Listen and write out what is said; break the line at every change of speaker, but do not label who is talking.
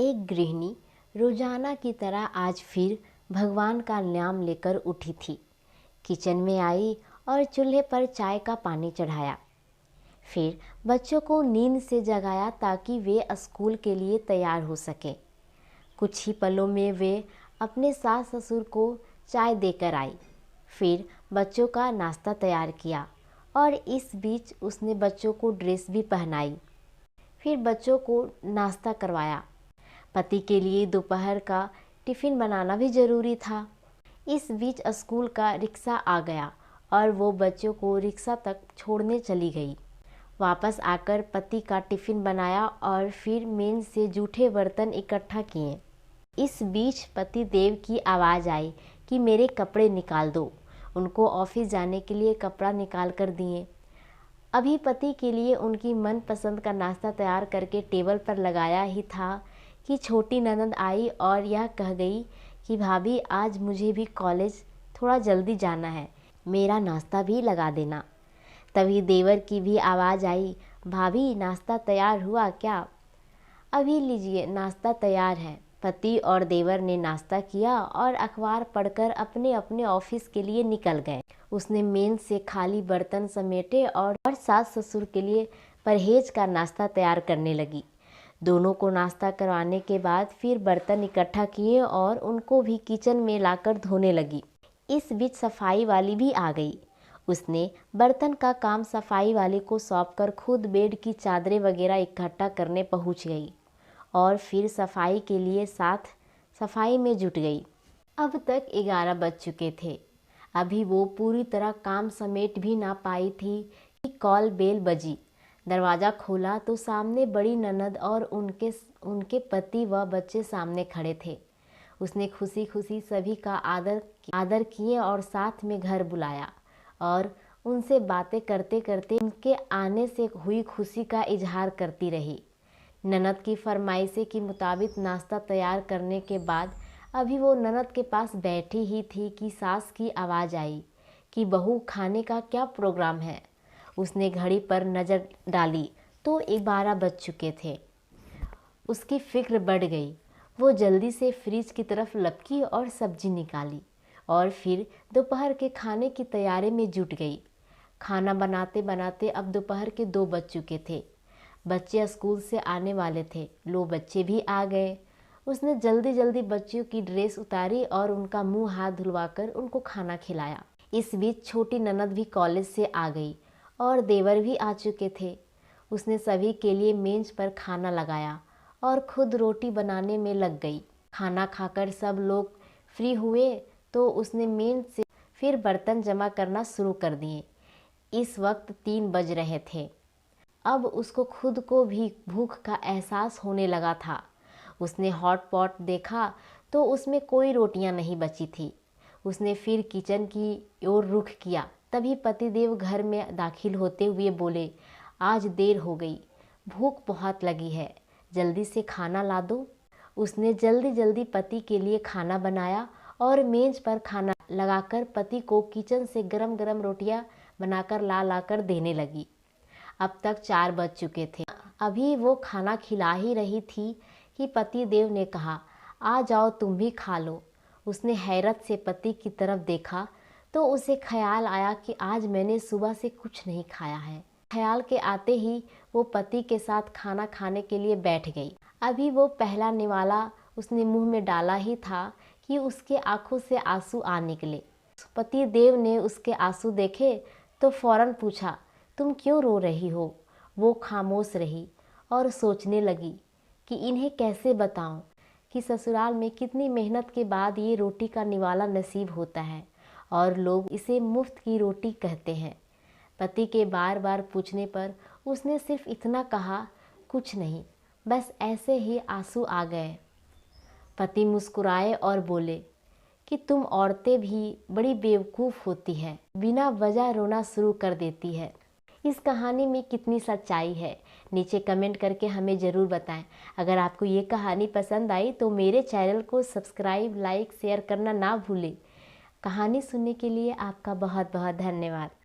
एक गृहिणी रोजाना की तरह आज फिर भगवान का नाम लेकर उठी थी। किचन में आई और चूल्हे पर चाय का पानी चढ़ाया। फिर बच्चों को नींद से जगाया ताकि वे स्कूल के लिए तैयार हो सके। कुछ ही पलों में वे अपने सास ससुर को चाय देकर आई। फिर बच्चों का नाश्ता तैयार किया और इस बीच उसने बच्चों को ड्रेस भी पहनाई। फिर बच्चों को नाश्ता करवाया। पति के लिए दोपहर का टिफ़िन बनाना भी ज़रूरी था। इस बीच स्कूल का रिक्शा आ गया और वो बच्चों को रिक्शा तक छोड़ने चली गई। वापस आकर पति का टिफ़िन बनाया और फिर मेज से जूठे बर्तन इकट्ठा किए। इस बीच पति देव की आवाज़ आई कि मेरे कपड़े निकाल दो। उनको ऑफिस जाने के लिए कपड़ा निकाल कर दिए। अभी पति के लिए उनकी मनपसंद का नाश्ता तैयार करके टेबल पर लगाया ही था कि छोटी ननद आई और यह कह गई कि भाभी आज मुझे भी कॉलेज थोड़ा जल्दी जाना है, मेरा नाश्ता भी लगा देना। तभी देवर की भी आवाज़ आई, भाभी नाश्ता तैयार हुआ क्या? अभी लीजिए नाश्ता तैयार है। पति और देवर ने नाश्ता किया और अखबार पढ़कर अपने अपने ऑफिस के लिए निकल गए। उसने मेज से खाली बर्तन समेटे और सास ससुर के लिए परहेज का नाश्ता तैयार करने लगी। दोनों को नाश्ता करवाने के बाद फिर बर्तन इकट्ठा किए और उनको भी किचन में लाकर धोने लगी। इस बीच सफाई वाली भी आ गई। उसने बर्तन का काम सफाई वाली को सौंपकर खुद बेड की चादरें वगैरह इकट्ठा करने पहुंच गई और फिर सफाई के लिए साथ सफाई में जुट गई। अब तक 11 बज चुके थे। अभी वो पूरी तरह काम समेट भी ना पाई थी कि कॉल बेल बजी। दरवाज़ा खोला तो सामने बड़ी ननद और उनके पति व बच्चे सामने खड़े थे। उसने खुशी खुशी सभी का आदर किए और साथ में घर बुलाया और उनसे बातें करते करते उनके आने से हुई खुशी का इजहार करती रही। ननद की फरमाइश के मुताबिक नाश्ता तैयार करने के बाद अभी वो ननद के पास बैठी ही थी कि सास की आवाज़ आई कि बहू खाने का क्या प्रोग्राम है। उसने घड़ी पर नज़र डाली तो 12 बज चुके थे। उसकी फिक्र बढ़ गई। वो जल्दी से फ्रिज की तरफ लपकी और सब्जी निकाली और फिर दोपहर के खाने की तैयारी में जुट गई। खाना बनाते बनाते अब दोपहर के 2 बज चुके थे। बच्चे स्कूल से आने वाले थे। लो बच्चे भी आ गए। उसने जल्दी जल्दी बच्चों की ड्रेस उतारी और उनका मुंह हाथ धुलवाकर उनको खाना खिलाया। इस बीच छोटी ननद भी कॉलेज से आ गई और देवर भी आ चुके थे। उसने सभी के लिए मेज पर खाना लगाया और खुद रोटी बनाने में लग गई। खाना खाकर सब लोग फ्री हुए तो उसने मेज से फिर बर्तन जमा करना शुरू कर दिए। इस वक्त 3 बज रहे थे। अब उसको खुद को भी भूख का एहसास होने लगा था। उसने हॉट पॉट देखा तो उसमें कोई रोटियां नहीं बची थी। उसने फिर किचन की ओर रुख किया। तभी पतिदेव घर में दाखिल होते हुए बोले, आज देर हो गई, भूख बहुत लगी है, जल्दी से खाना ला दो। उसने जल्दी जल्दी पति के लिए खाना बनाया और मेज पर खाना लगाकर पति को किचन से गरम गरम रोटियां बनाकर लाकर देने लगी। अब तक 4 बज चुके थे। अभी वो खाना खिला ही रही थी कि पति देव ने कहा, आ जाओ तुम भी खा लो। उसने हैरत से पति की तरफ देखा तो उसे ख्याल आया कि आज मैंने सुबह से कुछ नहीं खाया है। ख्याल के आते ही वो पति के साथ खाना खाने के लिए बैठ गई। अभी वो पहला निवाला उसने मुंह में डाला ही था कि उसके आंखों से आंसू आ निकले। पति देव ने उसके आंसू देखे तो फौरन पूछा, तुम क्यों रो रही हो? वो खामोश रही और सोचने लगी कि इन्हें कैसे बताऊं कि ससुराल में कितनी मेहनत के बाद ये रोटी का निवाला नसीब होता है और लोग इसे मुफ्त की रोटी कहते हैं। पति के बार बार पूछने पर उसने सिर्फ इतना कहा, कुछ नहीं, बस ऐसे ही आंसू आ गए। पति मुस्कुराए और बोले कि तुम औरतें भी बड़ी बेवकूफ़ होती है, बिना वजह रोना शुरू कर देती है। इस कहानी में कितनी सच्चाई है, नीचे कमेंट करके हमें ज़रूर बताएं। अगर आपको ये कहानी पसंद आई तो मेरे चैनल को सब्सक्राइब, लाइक, शेयर करना ना भूलें। कहानी सुनने के लिए आपका बहुत बहुत धन्यवाद।